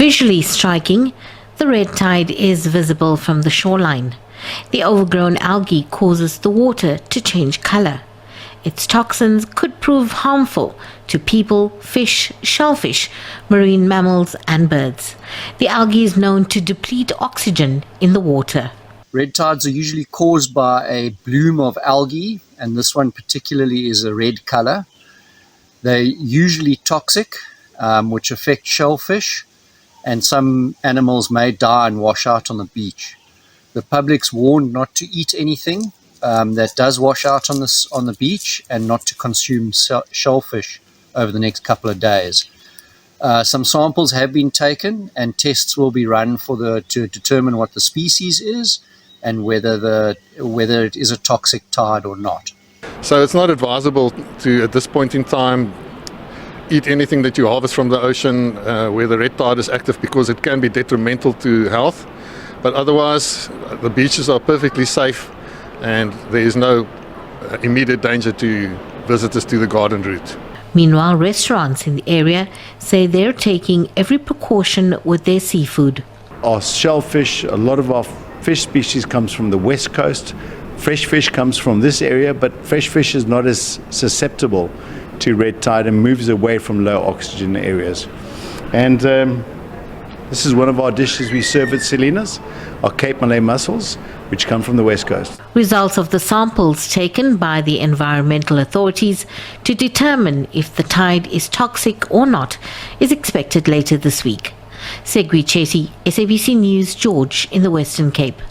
Visually striking, the red tide is visible from the shoreline. The overgrown algae causes the water to change color. Its toxins could prove harmful to people, fish, shellfish, marine mammals and birds. The algae is known to deplete oxygen in the water. Red tides are usually caused by a bloom of algae, and this one particularly is a red color. They're usually toxic, which affect shellfish, and some animals may die and wash out on the beach. The public's warned not to eat anything that does wash out on the beach, and not to consume shellfish over the next couple of days. Some samples have been taken, and tests will be run to determine what the species is and whether it is a toxic tide or not. So it's not advisable to, at this point in time, eat anything that you harvest from the ocean where the red tide is active, because it can be detrimental to health. But otherwise, the beaches are perfectly safe, and there is no immediate danger to visitors to the garden route. Meanwhile, restaurants in the area say they're taking every precaution with their seafood. Our shellfish, a lot of our fish species comes from the west coast. Fresh fish comes from this area, but fresh fish is not as susceptible to red tide and moves away from low oxygen areas. And this is one of our dishes we serve at Selena's, our Cape Malay mussels, which come from the west coast. Results of the samples taken by the environmental authorities to determine if the tide is toxic or not is expected later this week. Segui Chesi, SABC News, George in the Western Cape.